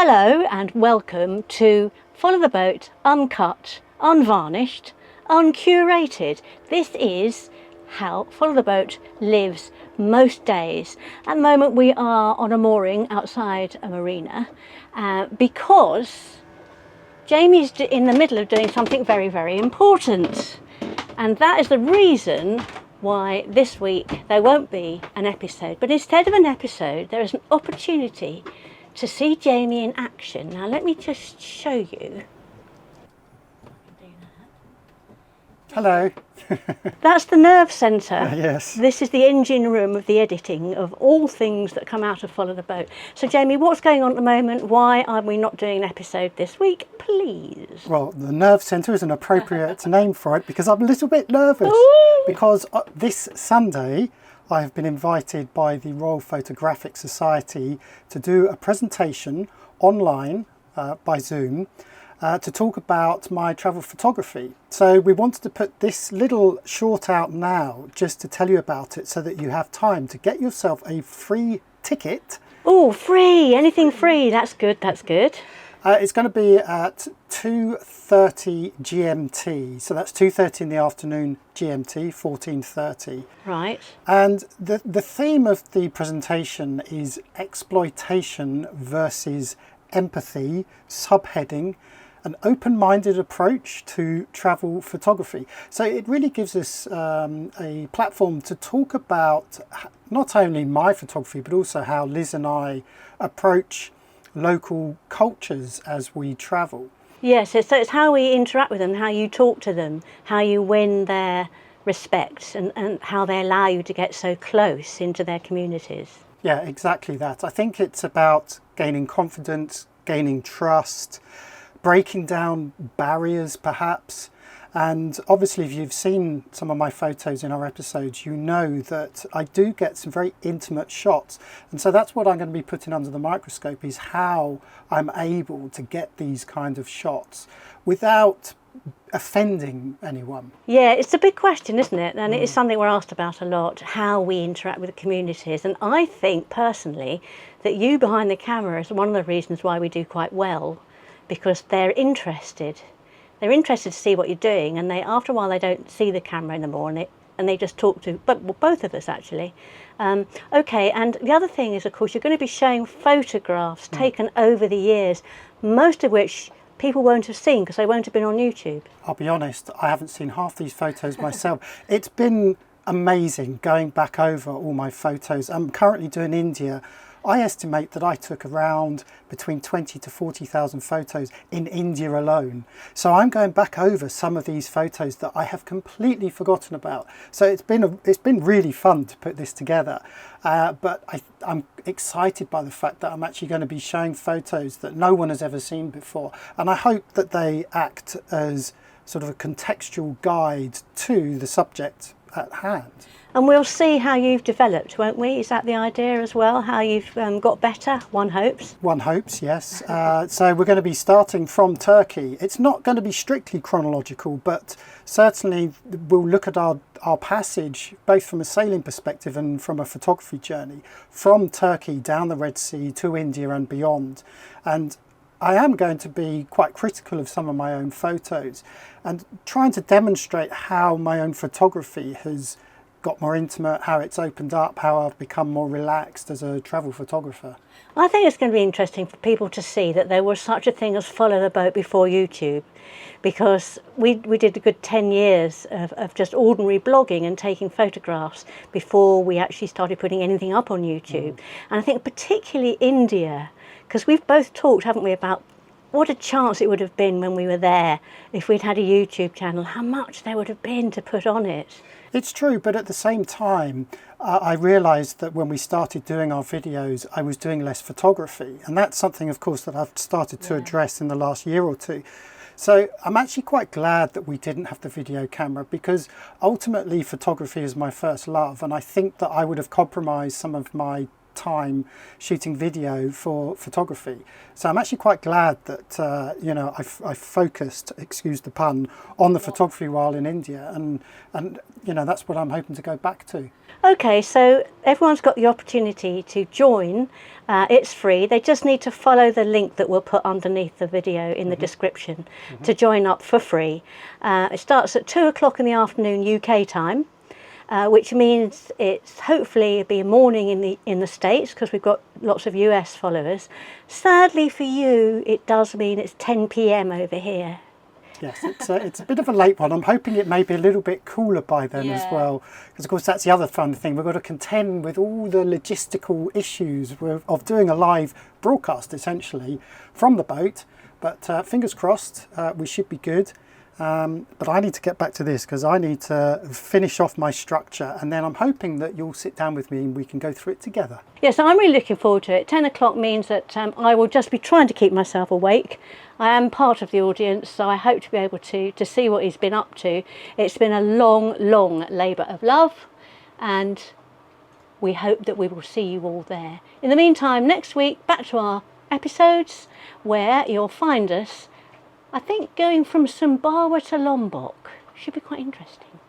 Hello and welcome to Follow the Boat, uncut, unvarnished, uncurated. This is how Follow the Boat lives most days. At the moment we are on a mooring outside a marina because Jamie's in the middle of doing something very, very important. And that is the reason why this week there won't be an episode. But instead of an episode, there is an opportunity to see Jamie in action. Now let me just show you. Hello. That's the nerve centre. Yes. This is the engine room of the editing of all things that come out of Follow the Boat. So Jamie, what's going on at the moment? Why are we not doing an episode this week, please? Well, the nerve centre is an appropriate name for it because I'm a little bit nervous. Ooh. Because this Sunday I have been invited by the Royal Photographic Society to do a presentation online by Zoom to talk about my travel photography. So we wanted to put this little short out now just to tell you about it so that you have time to get yourself a free ticket. Oh, free, anything free, that's good, that's good. It's going to be at 2:30 GMT, so that's 2:30 in the afternoon GMT, 14:30. Right. And the theme of the presentation is exploitation versus empathy, subheading an open-minded approach to travel photography. So it really gives us a platform to talk about not only my photography but also how Liz and I approach local cultures as we travel. Yes, so it's how we interact with them, how you talk to them, how you win their respect and how they allow you to get so close into their communities. Yeah, exactly that. I think it's about gaining confidence, gaining trust, breaking down barriers perhaps. And obviously if you've seen some of my photos in our episodes, you know that I do get some very intimate shots. And so that's what I'm going to be putting under the microscope, is how I'm able to get these kind of shots without offending anyone. Yeah, it's a big question, isn't it? And it is something we're asked about a lot, how we interact with the communities. And I think personally that you behind the camera is one of the reasons why we do quite well, because they're interested. They're interested to see what you're doing, and after a while they don't see the camera anymore, and they just talk to both of us actually. Okay, and the other thing is, of course, you're going to be showing photographs taken over the years, most of which people won't have seen because they won't have been on YouTube. I'll be honest, I haven't seen half these photos myself. It's been amazing going back over all my photos. I'm currently doing India. I estimate that I took around between 20 to 40,000 photos in India alone. So I'm going back over some of these photos that I have completely forgotten about. So it's been really fun to put this together. But I'm excited by the fact that I'm actually going to be showing photos that no one has ever seen before. And I hope that they act as sort of a contextual guide to the subject at hand. And we'll see how you've developed, won't we? Is that the idea as well? How you've got better, one hopes? One hopes, yes. So we're going to be starting from Turkey. It's not going to be strictly chronological, but certainly we'll look at our passage, both from a sailing perspective and from a photography journey, from Turkey down the Red Sea to India and beyond. And I am going to be quite critical of some of my own photos and trying to demonstrate how my own photography has got more intimate, how it's opened up, how I've become more relaxed as a travel photographer. I think it's going to be interesting for people to see that there was such a thing as Follow the Boat before YouTube, because we did a good 10 years of just ordinary blogging and taking photographs before we actually started putting anything up on YouTube. And I think particularly India, because we've both talked, haven't we, about what a chance it would have been when we were there if we'd had a YouTube channel, how much there would have been to put on it. It's true, but at the same time, I realised that when we started doing our videos, I was doing less photography. And that's something, of course, that I've started to address in the last year or two. So I'm actually quite glad that we didn't have the video camera, because ultimately photography is my first love. And I think that I would have compromised some of my time shooting video for photography. So I'm actually quite glad that you know, I focused, excuse the pun, on the photography while in India, and you know, that's what I'm hoping to go back to. Okay, so everyone's got the opportunity to join. It's free. They just need to follow the link that we'll put underneath the video in the description to join up for free. It starts at 2 o'clock in the afternoon UK time, which means it's hopefully be a morning in the States, because we've got lots of US followers. Sadly for you, it does mean it's 10 p.m. over here. Yes, it's a bit of a late one. I'm hoping it may be a little bit cooler by then as well, because of course that's the other fun thing. We've got to contend with all the logistical issues of doing a live broadcast essentially from the boat, but fingers crossed, we should be good. But I need to get back to this because I need to finish off my structure, and then I'm hoping that you'll sit down with me and we can go through it together. Yes, I'm really looking forward to it. 10 o'clock means that I will just be trying to keep myself awake. I am part of the audience, so I hope to be able to see what he's been up to. It's been a long, long labour of love, and we hope that we will see you all there. In the meantime, next week, back to our episodes, where you'll find us, I think, going from Sumbawa to Lombok. Should be quite interesting.